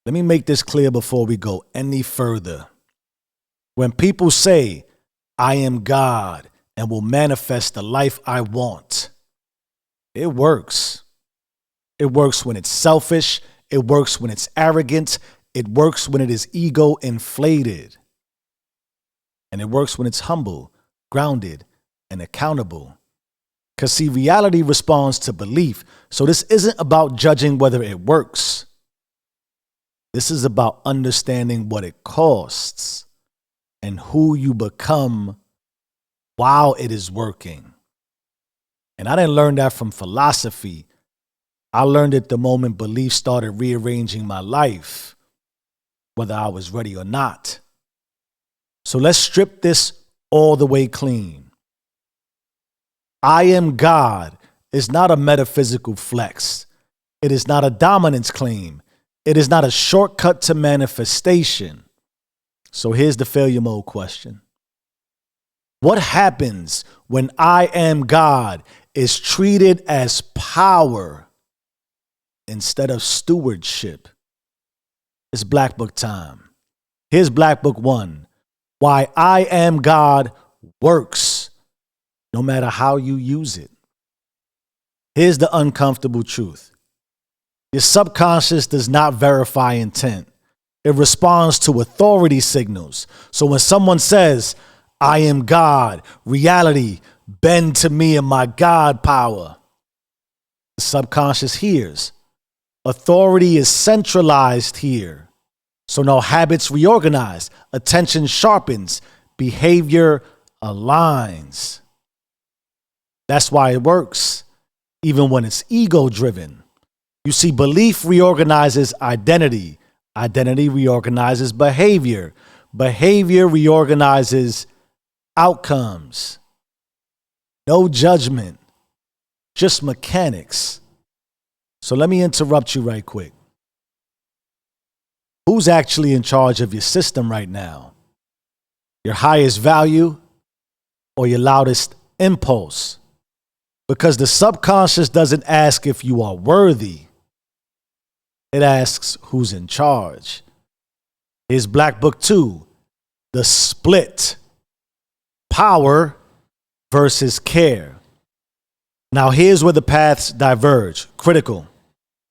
Let me make this clear before we go any further. When people say, I am God and will manifest the life I want, it works. It works when it's selfish. It works when it's arrogant. It works when it is ego inflated. And it works when it's humble, grounded, and accountable. Because see, reality responds to belief. So this isn't about judging whether it works. This is about understanding what it costs and who you become while it is working. And I didn't learn that from philosophy. I learned it the moment belief started rearranging my life, whether I was ready or not. So let's strip this all the way clean. I am God is not a metaphysical flex. It is not a dominance claim. It is not a shortcut to manifestation. So here's the failure mode question. What happens when I am God is treated as power instead of stewardship? It's Black Book time. Here's Black Book 1. Why I am God works, no matter how you use it. Here's the uncomfortable truth. Your subconscious does not verify intent. It responds to authority signals. So when someone says, I am God, reality, bend to me and my God power, the subconscious hears. Authority is centralized here. So now habits reorganize, attention sharpens, behavior aligns. That's why it works, even when it's ego-driven. You see, belief reorganizes identity. Identity reorganizes behavior. Behavior reorganizes outcomes. No judgment, just mechanics. So let me interrupt you right quick. Who's actually in charge of your system right now? Your highest value or your loudest impulse? Because the subconscious doesn't ask if you are worthy. It asks who's in charge. Here's Black Book 2, the split. Power versus care. Now here's where the paths diverge. Critical.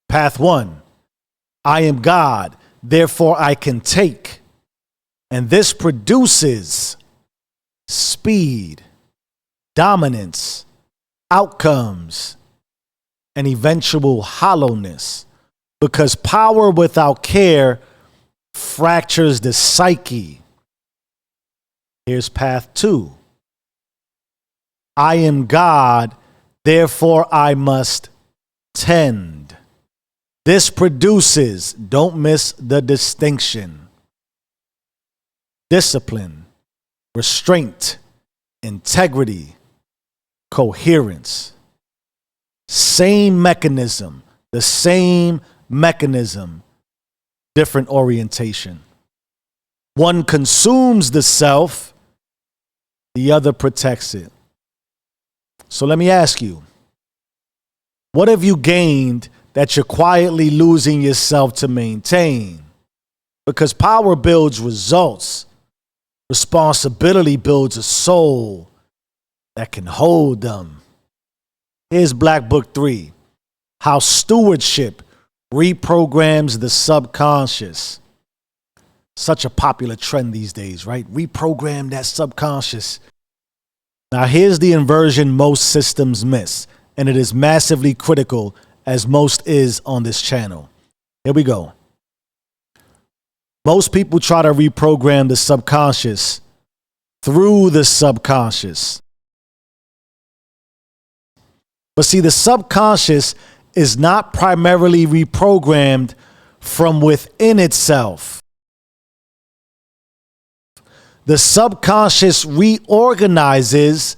Path 1, I am God, therefore I can take. And this produces speed, dominance, outcomes, and eventual hollowness. Because power without care fractures the psyche. Here's path 2. I am God, therefore I must tend. This produces, don't miss the distinction, discipline, restraint, integrity, coherence. Same mechanism, the same mechanism, different orientation. One consumes the self, the other protects it. So let me ask you, what have you gained that you're quietly losing yourself to maintain? Because power builds results. Responsibility builds a soul that can hold them. Here's Black Book 3, how stewardship reprograms the subconscious. Such a popular trend these days, right? Reprogram that subconscious. Now here's the inversion most systems miss, and it is massively critical, as most is on this channel. Here we go. Most people try to reprogram the subconscious through the subconscious. But see, the subconscious is not primarily reprogrammed from within itself. The subconscious reorganizes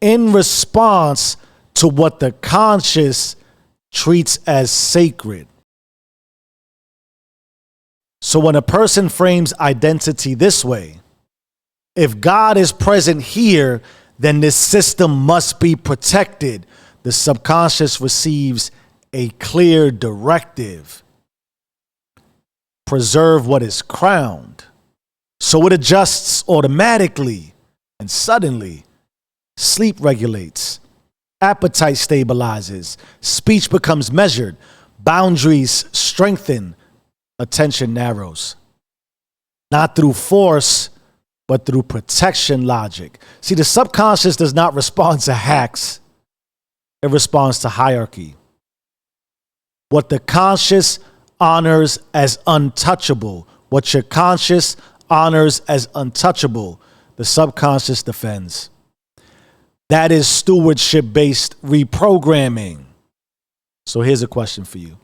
in response to what the conscious treats as sacred. So when a person frames identity this way, if God is present here, then this system must be protected. The subconscious receives a clear directive. preserve what is crowned. So it adjusts automatically, and suddenly sleep regulates, appetite stabilizes, speech becomes measured, boundaries strengthen, attention narrows. Not through force, but through protection logic. See, the subconscious does not respond to hacks. It responds to hierarchy. What the conscious honors as untouchable, what your conscious honors as untouchable, the subconscious defends. That is stewardship-based reprogramming. So here's a question for you.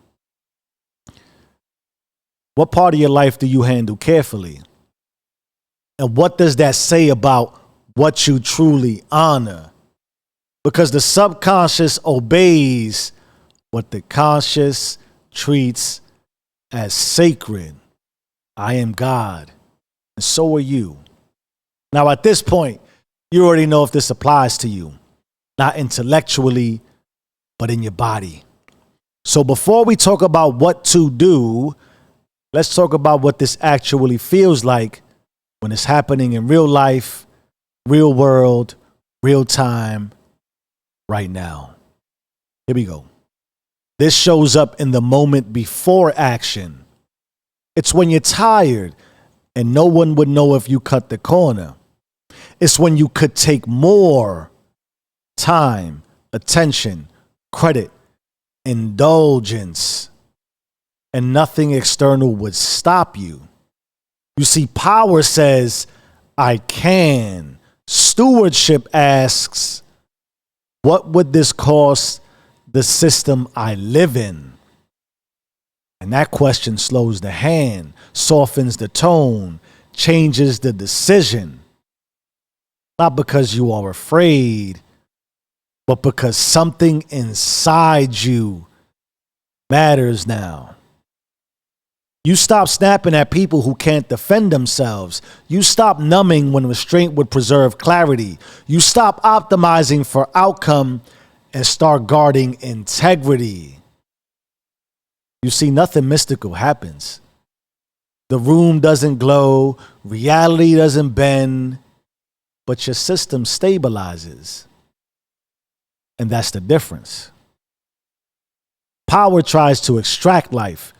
What part of your life do you handle carefully? And what does that say about what you truly honor? Because the subconscious obeys what the conscious treats as sacred. I am God, and so are you. Now, at this point, you already know if this applies to you, not intellectually, but in your body. So before we talk about what to do, let's talk about what this actually feels like when it's happening in real life, real world, real time, right now. Here we go. This shows up in the moment before action. It's when you're tired and no one would know if you cut the corner. It's when you could take more time, attention, credit, indulgence, and nothing external would stop you. You see, power says, I can. Stewardship asks, what would this cost the system I live in? And that question slows the hand, softens the tone, changes the decision. Not because you are afraid, but because something inside you matters now. You stop snapping at people who can't defend themselves. You stop numbing when restraint would preserve clarity. You stop optimizing for outcome and start guarding integrity. You see, nothing mystical happens. The room doesn't glow, reality doesn't bend, but your system stabilizes. And that's the difference. Power tries to extract life.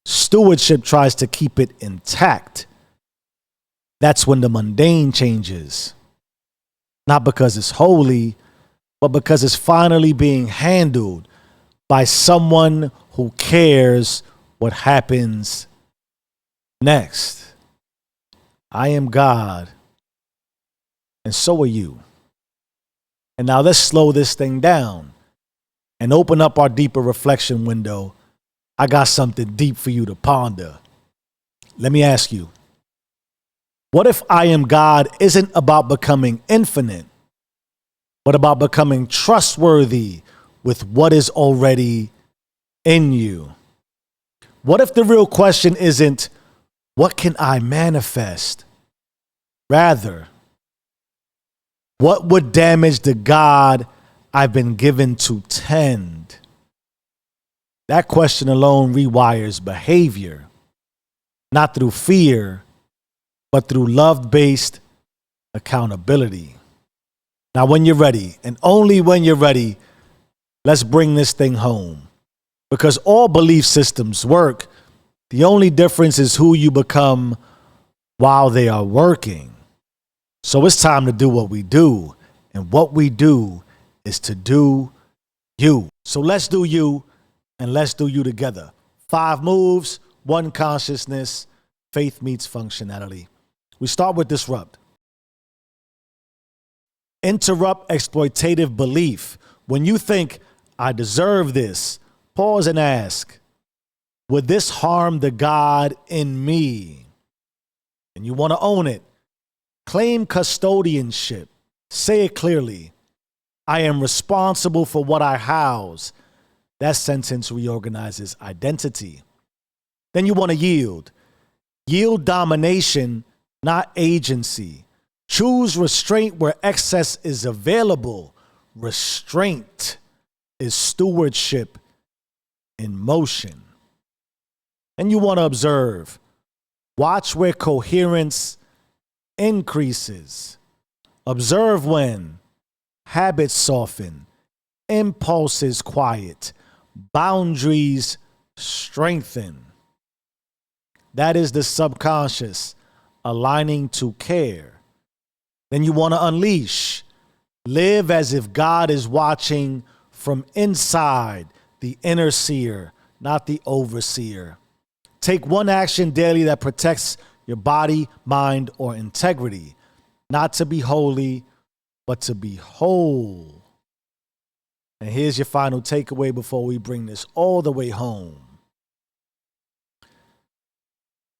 Stewardship tries to keep it intact. That's when the mundane changes. Not because it's holy, but because it's finally being handled by someone who cares what happens next. I am God, and so are you. And now let's slow this thing down and open up our deeper reflection window. I got something deep for you to ponder. Let me ask you, what if I am God isn't about becoming infinite, but about becoming trustworthy with what is already in you? What if the real question isn't, what can I manifest? Rather, what would damage the God I've been given to tend? That question alone rewires behavior, not through fear, but through love-based accountability. Now, when you're ready, and only when you're ready, let's bring this thing home. Because all belief systems work. The only difference is who you become while they are working. So it's time to do what we do. And what we do is to do you. So let's do you, and let's do you together. 5 moves, 1 consciousness, faith meets functionality. We start with disrupt. Interrupt exploitative belief. When you think, I deserve this, pause and ask, would this harm the God in me? And you want to own it. Claim custodianship. Say it clearly. I am responsible for what I house. That sentence reorganizes identity. Then you want to yield. Yield domination, not agency. Choose restraint where excess is available. Restraint is stewardship in motion. And you want to observe. Watch where coherence increases. Observe when habits soften, impulses quiet, boundaries strengthen. That is the subconscious aligning to care. Then you want to unleash. Live as if God is watching from inside, the inner seer, not the overseer. Take one action daily that protects your body, mind, or integrity. Not to be holy, but to be whole. And here's your final takeaway before we bring this all the way home.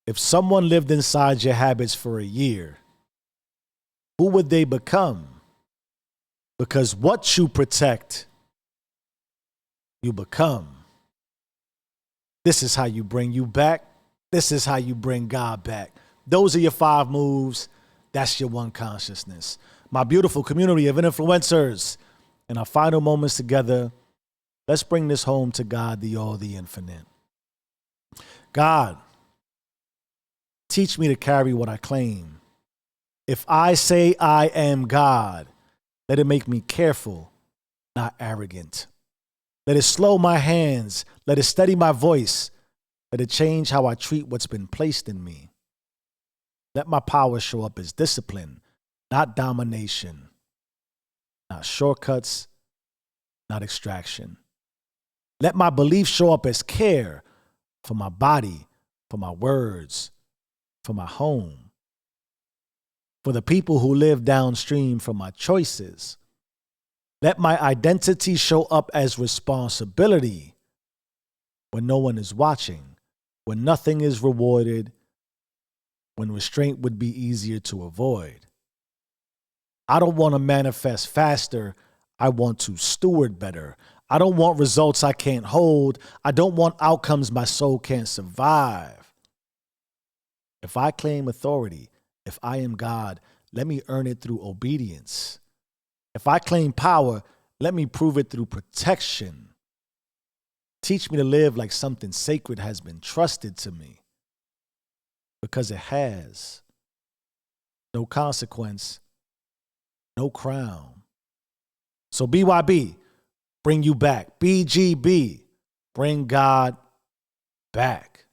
If someone lived inside your habits for a year, who would they become? Because what you protect, you become. This is how you bring you back. This is how you bring God back. Those are your 5 moves. That's your one consciousness. My beautiful community of influencers. In our final moments together, let's bring this home to God, the all, the infinite. God, teach me to carry what I claim. If I say I am God, let it make me careful, not arrogant. Let it slow my hands. Let it steady my voice. Let it change how I treat what's been placed in me. Let my power show up as discipline, not domination, not shortcuts, not extraction. Let my belief show up as care for my body, for my words, for my home, for the people who live downstream from my choices. Let my identity show up as responsibility when no one is watching, when nothing is rewarded, when restraint would be easier to avoid. I don't want to manifest faster. I want to steward better. I don't want results I can't hold. I don't want outcomes my soul can't survive. If I claim authority, if I am God, let me earn it through obedience. If I claim power, let me prove it through protection. Teach me to live like something sacred has been trusted to me. Because it has. No consequence, no crown. So BYB, bring you back. BGB, bring God back.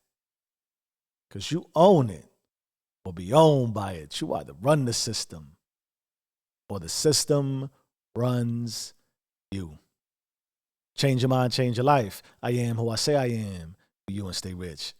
Because you own it or be owned by it. You either run the system or the system runs you. Change your mind, change your life. I am who I say I am. Be you and stay rich.